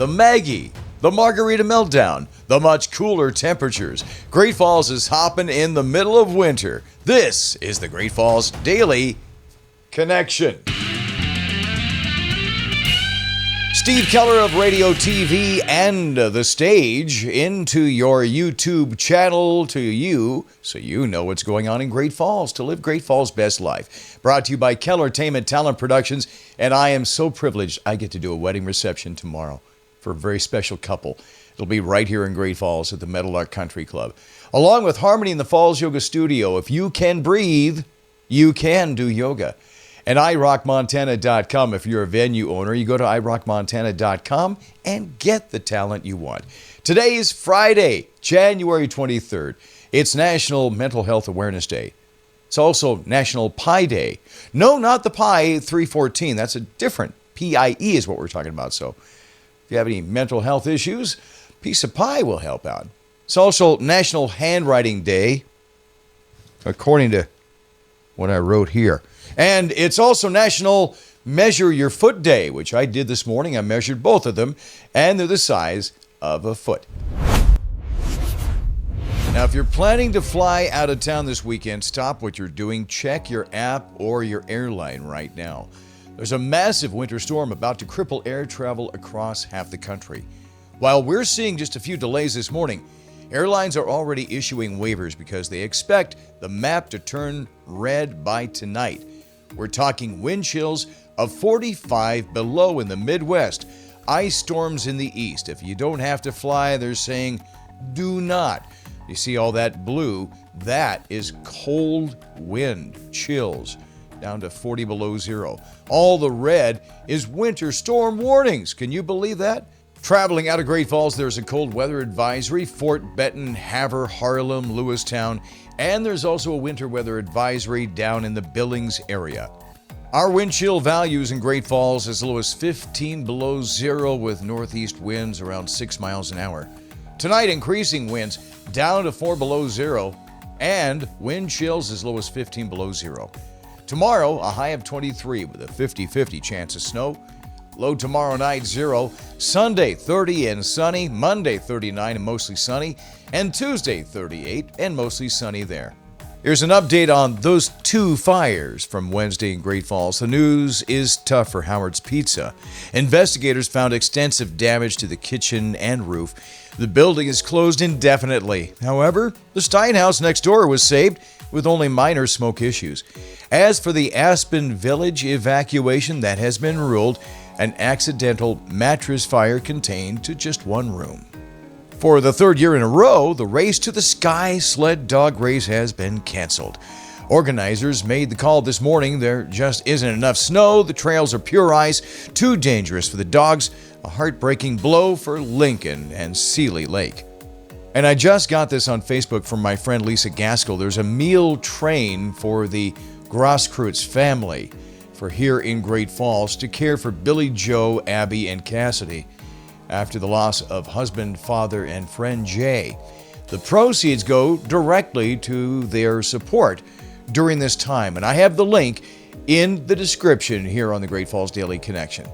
the MAGIE, the Margarita Meltdown, the much cooler temperatures. Great Falls is hopping in the middle of winter. This is the Great Falls Daily Connection. Steve Keller of Radio, TV, and the stage into your YouTube channel to you, so you know what's going on in Great Falls to live Great Falls' best life. Brought to you by Kellertainment Talent Productions, and I am so privileged I get to do a wedding reception tomorrow for a very special couple. It'll be right here in Great Falls at the Meadowlark Country Club. Along with Harmony in the Falls Yoga Studio, if you can breathe, you can do yoga. And iRockMontana.com, if you're a venue owner, you go to iRockMontana.com and get the talent you want. Today is Friday, January 23rd. It's National Mental Health Awareness Day. It's also National Pie Day. No, not the Pi 314. That's a different. PIE is what we're talking about. So if you have any mental health issues, a piece of pie will help out. It's also National Handwriting Day, according to what I wrote here. And it's also National Measure Your Foot Day, which I did this morning. I measured both of them, and they're the size of a foot. Now, if you're planning to fly out of town this weekend, stop what you're doing. Check your app or your airline right now. There's a massive winter storm about to cripple air travel across half the country. While we're seeing just a few delays this morning, airlines are already issuing waivers because they expect the map to turn red by tonight. We're talking wind chills of 45 below in the Midwest, ice storms in the east. If you don't have to fly, they're saying do not. You see all that blue? That is cold wind chills down to 40 below zero. All the red is winter storm warnings. Can you believe that? Traveling out of Great Falls, there's a cold weather advisory. Fort Benton, Havre, Harlem, Lewistown, and there's also a winter weather advisory down in the Billings area. Our wind chill values in Great Falls as low as 15 below zero with northeast winds around 6 miles an hour. Tonight, increasing winds down to 4 below zero and wind chills as low as 15 below zero. Tomorrow, a high of 23 with a 50-50 chance of snow. Low tomorrow night, 0. Sunday, 30 and sunny. Monday, 39 and mostly sunny. And Tuesday, 38 and mostly sunny there. Here's an update on those two fires from Wednesday in Great Falls. The news is tough for Howard's Pizza. Investigators found extensive damage to the kitchen and roof. The building is closed indefinitely. However, the Steinhouse next door was saved with only minor smoke issues. As for the Aspen Village evacuation, that has been ruled an accidental mattress fire contained to just one room. For the third year in a row, the Race to the Sky sled dog race has been canceled. Organizers made the call this morning. There just isn't enough snow. The trails are pure ice, too dangerous for the dogs. A heartbreaking blow for Lincoln and Seeley Lake. And I just got this on Facebook from my friend Lisa Gaskell. There's a meal train for the Grosskreutz family for here in Great Falls to care for Billy Joe, Abby, and Cassidy after the loss of husband, father, and friend Jay. The proceeds go directly to their support during this time, and I have the link in the description here on the Great Falls Daily Connection.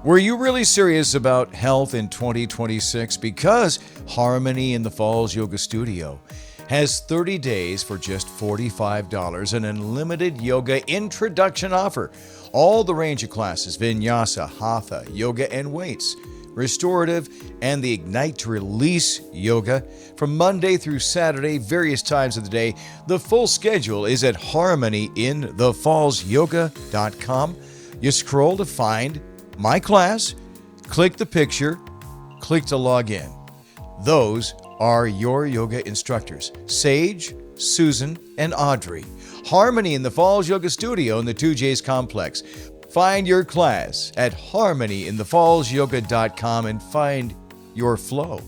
Were you really serious about health in 2026? Because Harmony in the Falls Yoga Studio has 30 days for just $45, an unlimited yoga introduction offer. All the range of classes, vinyasa, hatha, yoga and weights, restorative, and the Ignite to Release yoga from Monday through Saturday, various times of the day. The full schedule is at harmonyinthefallsyoga.com. You scroll to find my class, click the picture, click to log in. Those are your yoga instructors, Sage, Susan, and Audrey. Harmony in the Falls Yoga Studio in the 2J's Complex. Find your class at harmonyinthefallsyoga.com and find your flow.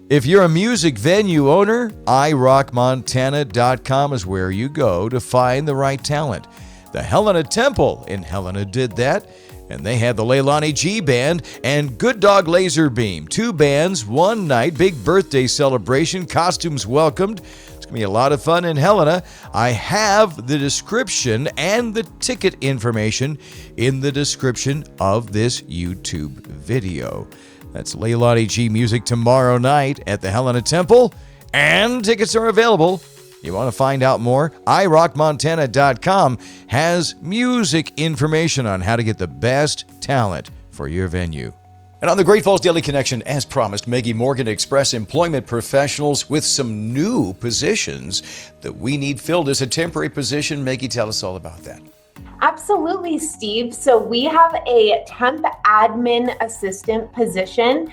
If you're a music venue owner, iRockMontana.com is where you go to find the right talent. The Helena Temple in Helena did that, and they had the Leilani G Band and Good Dog Laser Beam. 2 bands, 1 night, big birthday celebration, costumes welcomed. It's going to be a lot of fun in Helena. I have the description and the ticket information in the description of this YouTube video. That's Leilani G Music tomorrow night at the Helena Temple, and tickets are available. You want to find out more? iRockMontana.com has music information on how to get the best talent for your venue. And on the Great Falls Daily Connection, as promised, MAGIE Morgan Express employment professionals with some new positions that we need filled as a temporary position. MAGIE, tell us all about that. Absolutely, Steve. So we have a temp admin assistant position.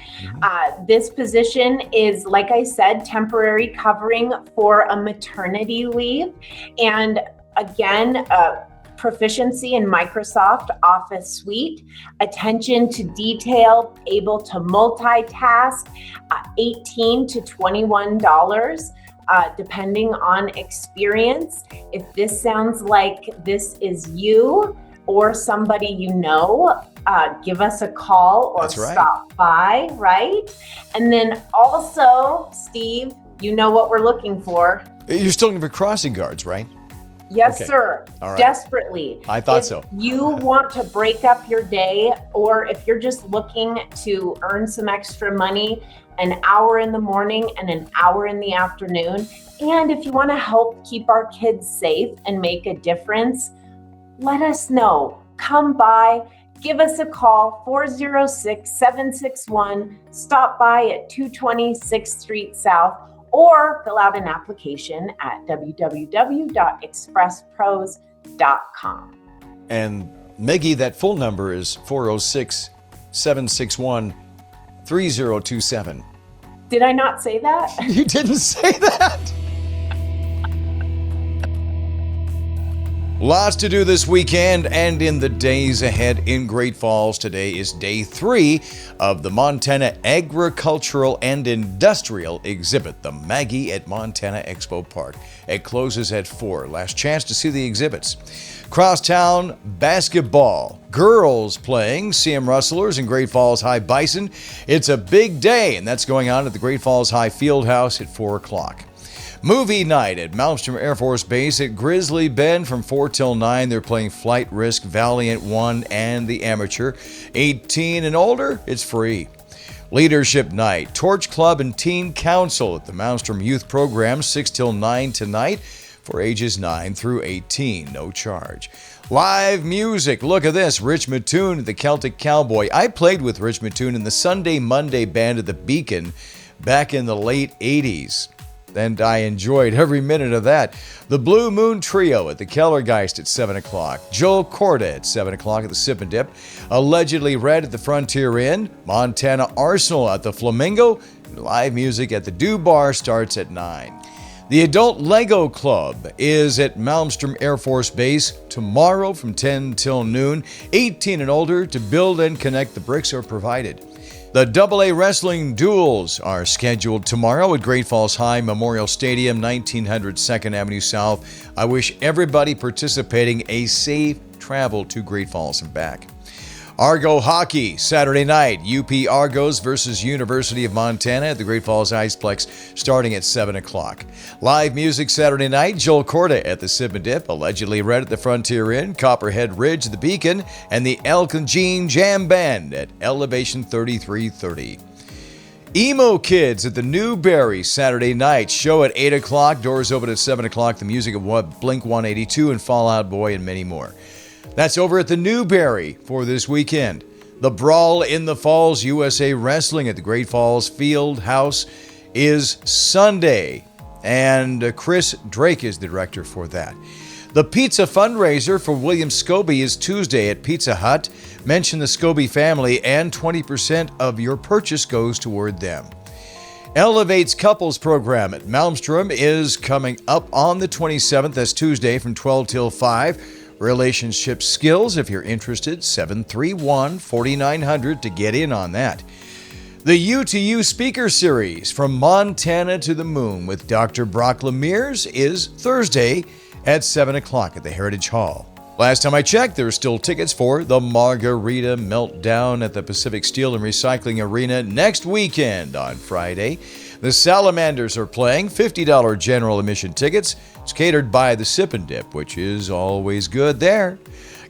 This position is, like I said, temporary covering for a maternity leave. And again, proficiency in Microsoft Office Suite, attention to detail, able to multitask, $18 to $21. Depending on experience. If this sounds like this is you or somebody you know, give us a call or stop by, right? And then also, Steve, you know what we're looking for. You're still looking for crossing guards, right? Yes, okay. Sir. All right. Desperately. I thought so. You want to break up your day, or if you're just looking to earn some extra money, an hour in the morning and an hour in the afternoon. And if you want to help keep our kids safe and make a difference, let us know. Come by, give us a call, 406-761. Stop by at 220 6th Street South, or fill out an application at www.expresspros.com. And MAGIE, that full number is 406-761-3027. Did I not say that? You didn't say that. Lots to do this weekend and in the days ahead in Great Falls. Today is day 3 of the Montana Agricultural and Industrial Exhibit, the MAGIE at Montana Expo Park. It closes at 4. Last chance to see the exhibits. Crosstown basketball. Girls playing CM Rustlers and Great Falls High Bison. It's a big day, and that's going on at the Great Falls High Fieldhouse at 4 o'clock. Movie night at Malmstrom Air Force Base at Grizzly Bend from 4 till 9. They're playing Flight Risk, Valiant 1, and the Amateur. 18 and older, it's free. Leadership night, Torch Club and Teen Council at the Malmstrom Youth Program, 6 till 9 tonight for ages 9 through 18, no charge. Live music, look at this, Rich Mattoon at the Celtic Cowboy. I played with Rich Mattoon in the Sunday Monday band at the Beacon back in the late 80s. And I enjoyed every minute of that. The Blue Moon Trio at the Keller Geist at 7 o'clock. Joel Corda at 7 o'clock at the Sip and Dip. Allegedly Red at the Frontier Inn. Montana Arsenal at the Flamingo. Live music at the Dew Bar starts at 9. The Adult Lego Club is at Malmstrom Air Force Base tomorrow from 10 till noon. 18 and older to build and connect the bricks are provided. The AA Wrestling Duels are scheduled tomorrow at Great Falls High Memorial Stadium, 1900 2nd Avenue South. I wish everybody participating a safe travel to Great Falls and back. Argo Hockey, Saturday night, UP Argos versus University of Montana at the Great Falls Iceplex, starting at 7 o'clock. Live music Saturday night, Joel Corda at the Sip and Dip, Allegedly Red at the Frontier Inn, Copperhead Ridge at the Beacon, and the Elkin Jean Jam Band at Elevation 3330. Emo Kids at the Newberry Saturday night, show at 8 o'clock, doors open at 7 o'clock, the music of Blink-182 and Fall Out Boy and many more. That's over at the Newberry for this weekend. The Brawl in the Falls USA Wrestling at the Great Falls Field House is Sunday, and Chris Drake is the director for that. The pizza fundraiser for William Scobie is Tuesday at Pizza Hut. Mention the Scobie family and 20% of your purchase goes toward them. Elevate's Couples Program at Malmstrom is coming up on the 27th. That's Tuesday from 12 till 5. Relationship skills, if you're interested, 731-4900 to get in on that. The U2U Speaker Series From Montana to the Moon with Dr. Brock Lemires is Thursday at 7 o'clock at the Heritage Hall. Last time I checked, there are still tickets for the Margarita Meltdown at the Pacific Steel and Recycling Arena next weekend on Friday. The Salamanders are playing, $50 general admission tickets. It's catered by the Sip and Dip, which is always good there.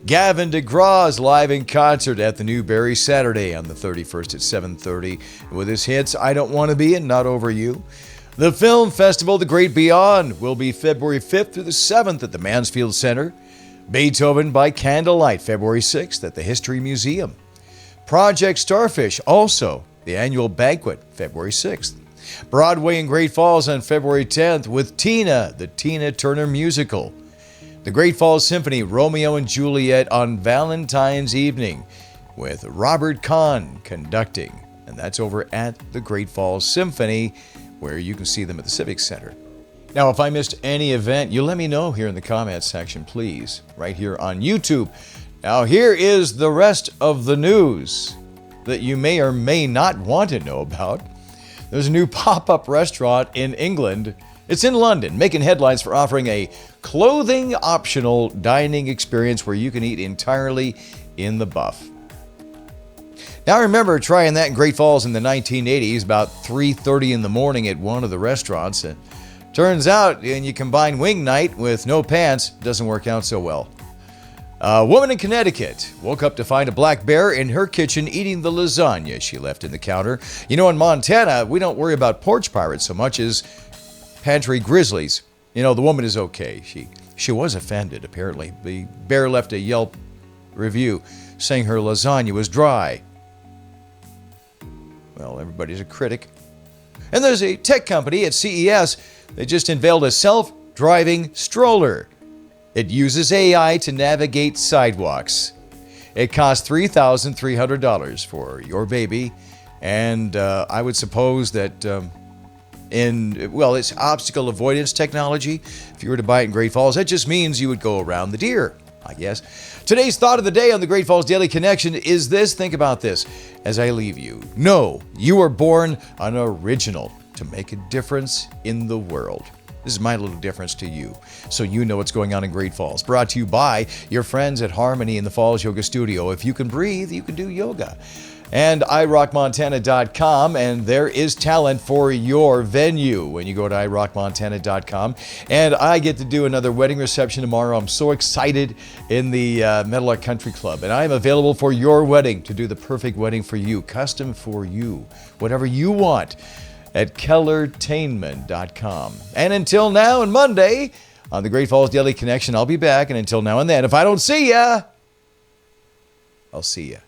Gavin DeGraw's live in concert at the Newberry Saturday on the 31st at 7:30 with his hits I Don't Want to Be and Not Over You. The film festival The Great Beyond will be February 5th through the 7th at the Mansfield Center. Beethoven by Candlelight, February 6th at the History Museum. Project Starfish, also the annual banquet, February 6th. Broadway in Great Falls on February 10th with Tina, the Tina Turner musical. The Great Falls Symphony, Romeo and Juliet on Valentine's evening with Robert Kahn conducting. And that's over at the Great Falls Symphony, where you can see them at the Civic Center. Now, if I missed any event, you let me know here in the comments section, please, right here on YouTube. Now, here is the rest of the news that you may or may not want to know about. There's a new pop-up restaurant in England. It's in London, making headlines for offering a clothing-optional dining experience where you can eat entirely in the buff. Now, I remember trying that in Great Falls in the 1980s, about 3:30 in the morning at one of the restaurants. Turns out, when you combine wing night with no pants, it doesn't work out so well. A woman in Connecticut woke up to find a black bear in her kitchen eating the lasagna she left in the counter. You know, in Montana, we don't worry about porch pirates so much as pantry grizzlies. You know, the woman is okay. She was offended, apparently. The bear left a Yelp review saying her lasagna was dry. Well, everybody's a critic. And there's a tech company at CES that just unveiled a self-driving stroller. It uses AI to navigate sidewalks. It costs $3,300 for your baby. And I would suppose that it's obstacle avoidance technology. If you were to buy it in Great Falls, that just means you would go around the deer, I guess. Today's thought of the day on the Great Falls Daily Connection is this. Think about this as I leave you. Know you were born an original to make a difference in the world. This is my little difference to you, so you know what's going on in Great Falls. Brought to you by your friends at Harmony in the Falls Yoga Studio. If you can breathe, you can do yoga. And iRockMontana.com, and there is talent for your venue when you go to iRockMontana.com. And I get to do another wedding reception tomorrow. I'm so excited in the Meadowlark Country Club. And I am available for your wedding to do the perfect wedding for you, custom for you, whatever you want, at KellerTainment.com. And until now and Monday on the Great Falls Daily Connection, I'll be back. And until now and then, if I don't see ya, I'll see ya.